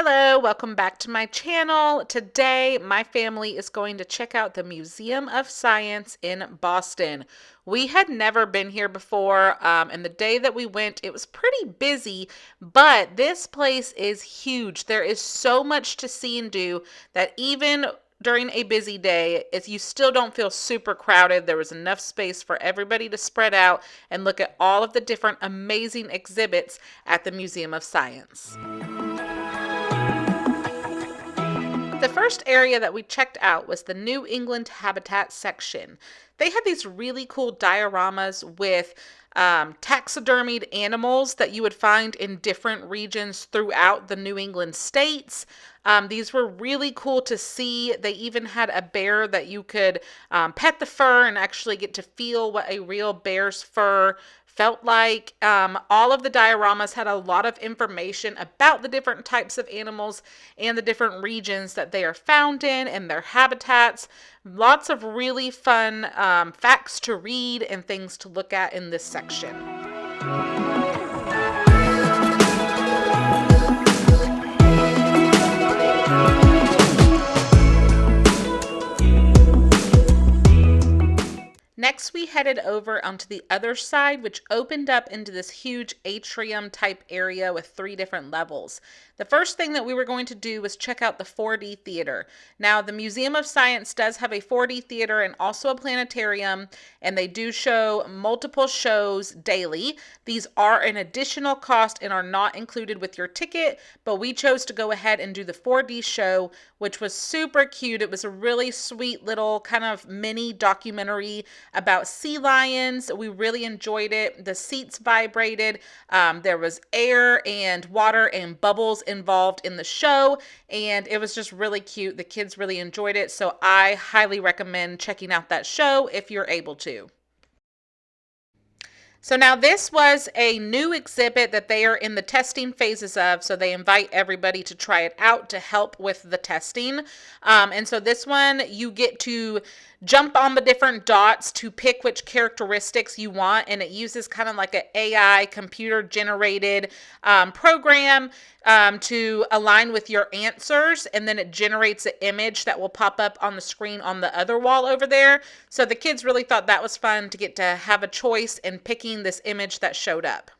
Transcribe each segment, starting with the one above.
Hello, welcome back to my channel. Today, my family is going to check out the Museum of Science in Boston. We had never been here before, and the day that we went, it was pretty busy, but this place is huge. There is so much to see and do that even during a busy day, if you still don't feel super crowded, there was enough space for everybody to spread out and look at all of the different amazing exhibits at the Museum of Science. The first area that we checked out was the New England Habitat section. They had these really cool dioramas with taxidermied animals that you would find in different regions throughout the New England states. These were really cool to see. They even had a bear that you could pet the fur and actually get to feel what a real bear's fur felt like. All of the dioramas had a lot of information about the different types of animals and the different regions that they are found in and their habitats. Lots of really fun facts to read and things to look at in this section. Next, we headed over onto the other side, which opened up into this huge atrium type area with 3 different levels. The first thing that we were going to do was check out the 4D theater. Now, the Museum of Science does have a 4D theater and also a planetarium, and they do show multiple shows daily. These are an additional cost and are not included with your ticket, but we chose to go ahead and do the 4D show, which was super cute. It was a really sweet little kind of mini documentary about sea lions. We really enjoyed it. The seats vibrated. There was air and water and bubbles involved in the show, and it was just really cute. The kids really enjoyed it, so I highly recommend checking out that show if you're able to. So now this was a new exhibit that they are in the testing phases of, so they invite everybody to try it out to help with the testing. And so this one, you get to jump on the different dots to pick which characteristics you want, and it uses kind of like an AI computer generated program to align with your answers, and then it generates an image that will pop up on the screen on the other wall over there. So the kids really thought that was fun to get to have a choice in picking this image that showed up.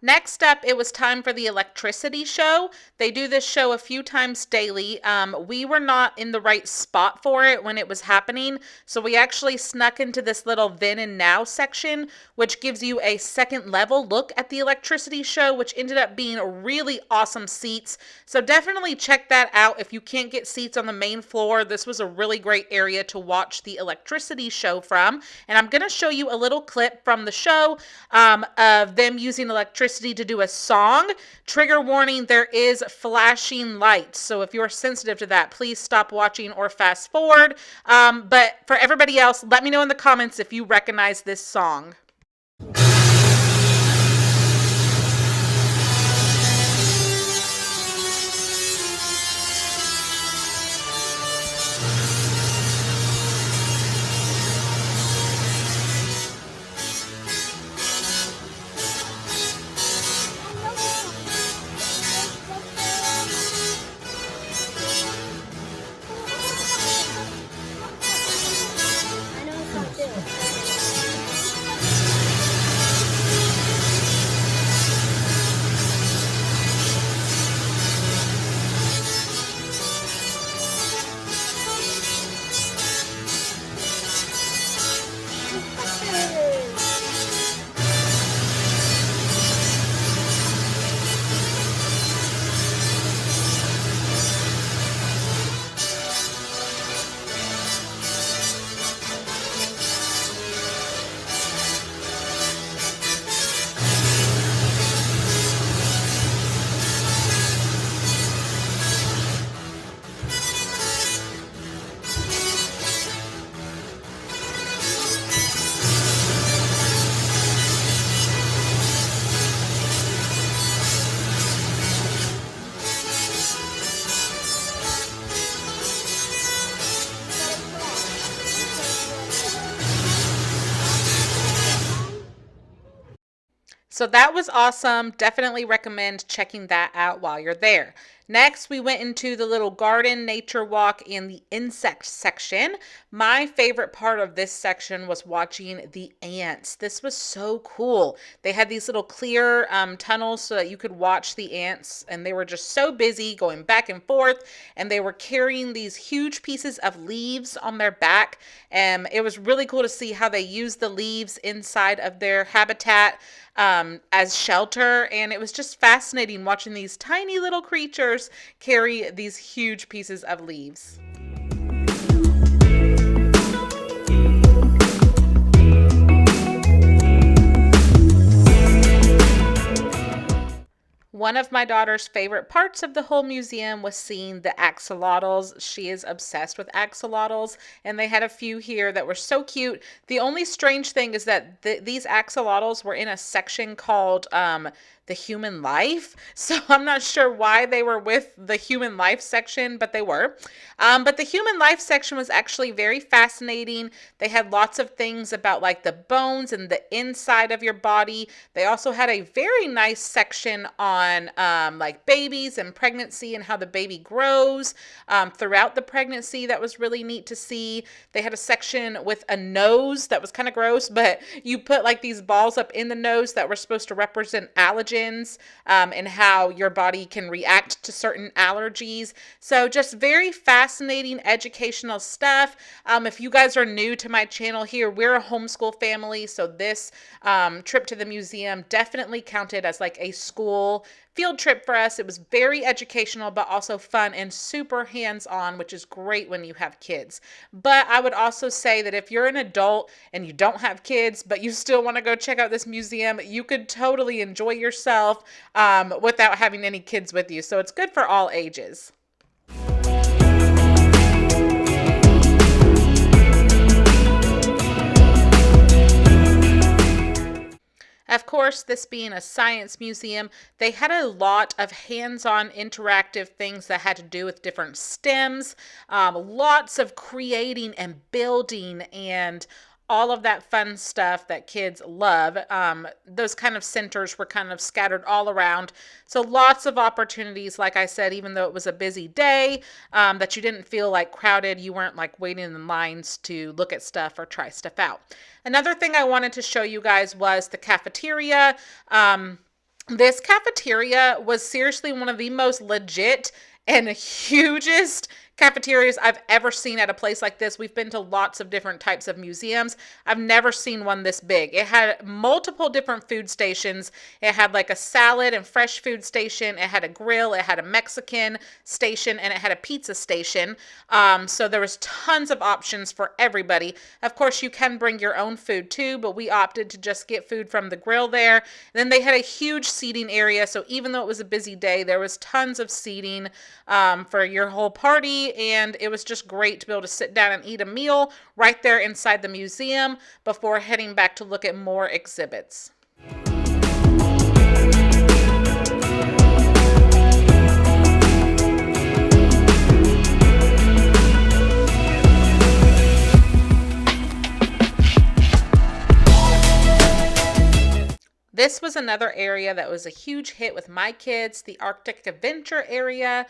Next up, it was time for the electricity show. They do this show a few times daily. We were not in the right spot for it when it was happening, so we actually snuck into this little then and now section, which gives you a second level look at the electricity show, which ended up being really awesome seats. So definitely check that out if you can't get seats on the main floor. This was a really great area to watch the electricity show from. And I'm going to show you a little clip from the show of them using electricity to do a song. Trigger warning, there is flashing lights, so if you're sensitive to that, please stop watching or fast forward. But for everybody else, let me know in the comments if you recognize this song. So that was awesome. Definitely recommend checking that out while you're there. Next, we went into the little garden nature walk in the insect section. My favorite part of this section was watching the ants. This was so cool. They had these little clear tunnels so that you could watch the ants, and they were just so busy going back and forth, and they were carrying these huge pieces of leaves on their back. And it was really cool to see how they used the leaves inside of their habitat as shelter. And it was just fascinating watching these tiny little creatures carry these huge pieces of leaves. One of my daughter's favorite parts of the whole museum was seeing the axolotls. She is obsessed with axolotls, and they had a few here that were so cute. The only strange thing is that these axolotls were in a section called the human life. So I'm not sure why they were with the human life section, but they were. But the human life section was actually very fascinating. They had lots of things about like the bones and the inside of your body. They also had a very nice section on like babies and pregnancy and how the baby grows throughout the pregnancy. That was really neat to see. They had a section with a nose that was kind of gross, but you put like these balls up in the nose that were supposed to represent allergens and how your body can react to certain allergies. So just very fascinating educational stuff. If you guys are new to my channel here, we're a homeschool family, so this trip to the museum definitely counted as like a school field trip for us. It was very educational, but also fun and super hands-on, which is great when you have kids. But I would also say that if you're an adult and you don't have kids, but you still want to go check out this museum, you could totally enjoy yourself without having any kids with you. So it's good for all ages. Of course, this being a science museum, they had a lot of hands-on interactive things that had to do with different STEMs, lots of creating and building and all of that fun stuff that kids love. Those kind of centers were kind of scattered all around. So lots of opportunities, like I said, even though it was a busy day, that you didn't feel like crowded. You weren't like waiting in lines to look at stuff or try stuff out. Another thing I wanted to show you guys was the cafeteria. This cafeteria was seriously one of the most legit and hugest cafeterias I've ever seen at a place like this. We've been to lots of different types of museums. I've never seen one this big. It had multiple different food stations. It had like a salad and fresh food station. It had a grill. It had a Mexican station, and it had a pizza station. So there was tons of options for everybody. Of course, you can bring your own food too, but we opted to just get food from the grill there. And then they had a huge seating area. So even though it was a busy day, there was tons of seating for your whole party. And it was just great to be able to sit down and eat a meal right there inside the museum before heading back to look at more exhibits. This was another area that was a huge hit with my kids, the Arctic Adventure area.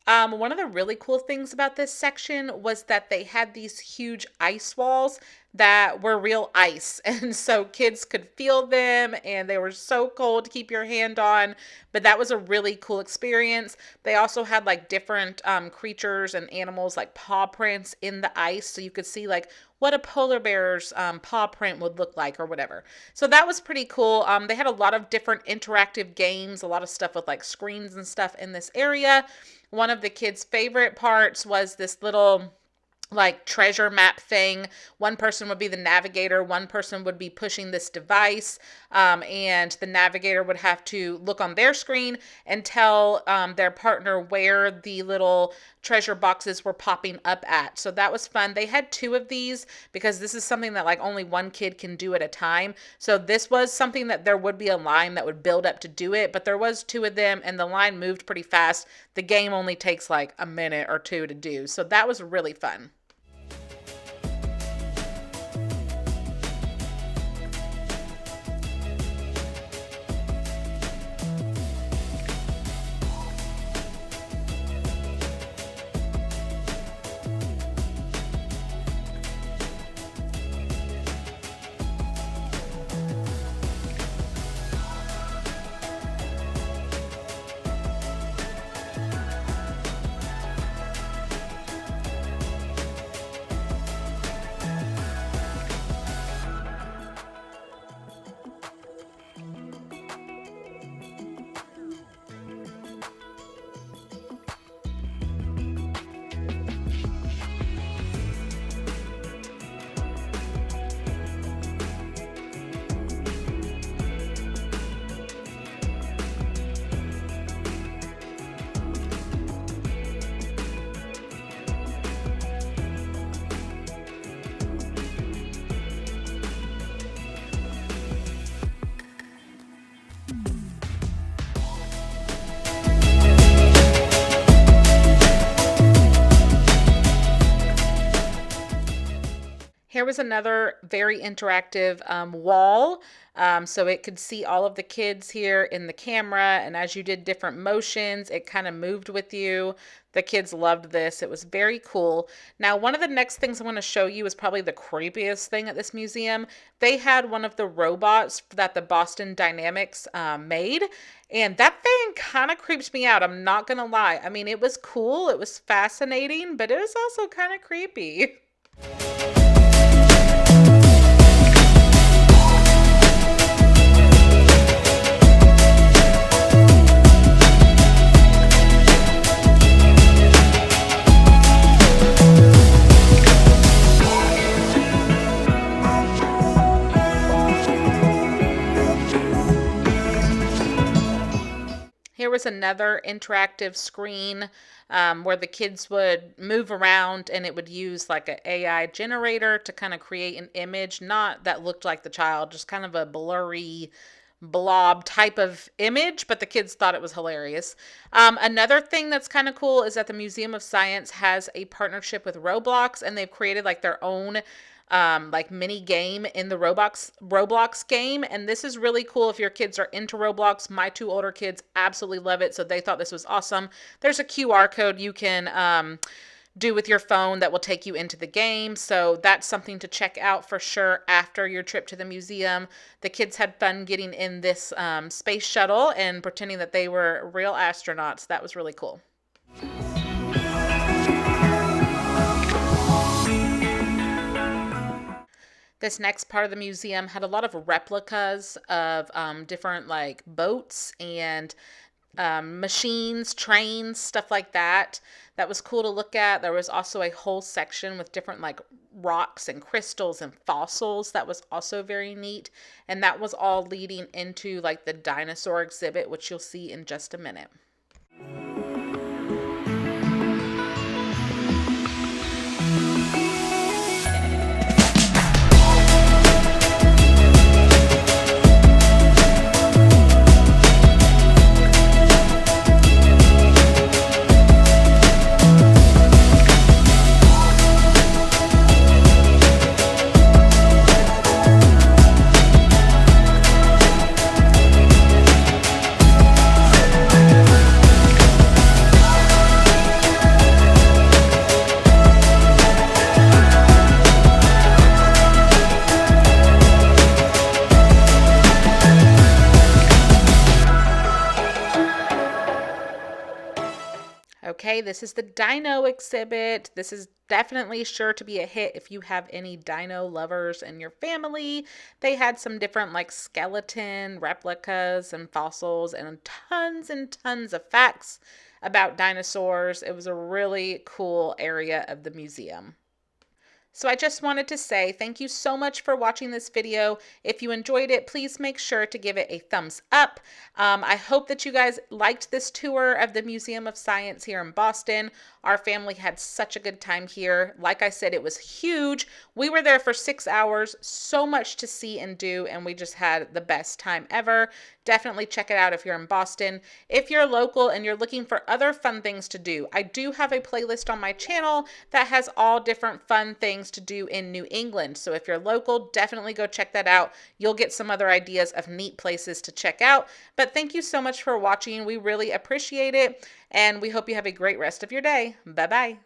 One of the really cool things about this section was that they had these huge ice walls that were real ice. And so kids could feel them, and they were so cold to keep your hand on. But that was a really cool experience. They also had like different creatures and animals like paw prints in the ice. So you could see like what a polar bear's paw print would look like or whatever. So that was pretty cool. They had a lot of different interactive games, a lot of stuff with like screens and stuff in this area. One of the kids' favorite parts was this little like treasure map thing. One person would be the navigator, one person would be pushing this device, and the navigator would have to look on their screen and tell their partner where the little treasure boxes were popping up at. So that was fun. They had 2 of these because this is something that like only one kid can do at a time. So this was something that there would be a line that would build up to do it, but there was 2 of them and the line moved pretty fast. The game only takes like a minute or 2 to do. So that was really fun. Here was another very interactive wall. So it could see all of the kids here in the camera, and as you did different motions, it kind of moved with you. The kids loved this. It was very cool. Now, one of the next things I want to show you is probably the creepiest thing at this museum. They had one of the robots that the Boston Dynamics made, and that thing kind of creeps me out. I'm not going to lie. I mean, it was cool, it was fascinating, but it was also kind of creepy. Here was another interactive screen where the kids would move around, and it would use like an AI generator to kind of create an image, not that looked like the child, just kind of a blurry blob type of image, but the kids thought it was hilarious. Another thing that's kind of cool is that the Museum of Science has a partnership with Roblox, and they've created like their own like mini game in the Roblox game, and this is really cool if your kids are into Roblox. My two older kids absolutely love it, so they thought this was awesome. There's a QR code you can do with your phone that will take you into the game, so that's something to check out for sure after your trip to the museum. The kids had fun getting in this space shuttle and pretending that they were real astronauts. That was really cool. This next part of the museum had a lot of replicas of different like boats and machines, trains, stuff like that. That was cool to look at. There was also a whole section with different like rocks and crystals and fossils. That was also very neat. And that was all leading into like the dinosaur exhibit, which you'll see in just a minute. Okay, this is the dino exhibit. This is definitely sure to be a hit if you have any dino lovers in your family. They had some different like skeleton replicas and fossils and tons of facts about dinosaurs. It was a really cool area of the museum. So I just wanted to say thank you so much for watching this video. If you enjoyed it, please make sure to give it a thumbs up. I hope that you guys liked this tour of the Museum of Science here in Boston. Our family had such a good time here. Like I said, it was huge. We were there for 6 hours, so much to see and do, and we just had the best time ever. Definitely check it out if you're in Boston. If you're local and you're looking for other fun things to do, I do have a playlist on my channel that has all different fun things to do in New England. So if you're local, definitely go check that out. You'll get some other ideas of neat places to check out. But thank you so much for watching. We really appreciate it, and we hope you have a great rest of your day. Bye-bye.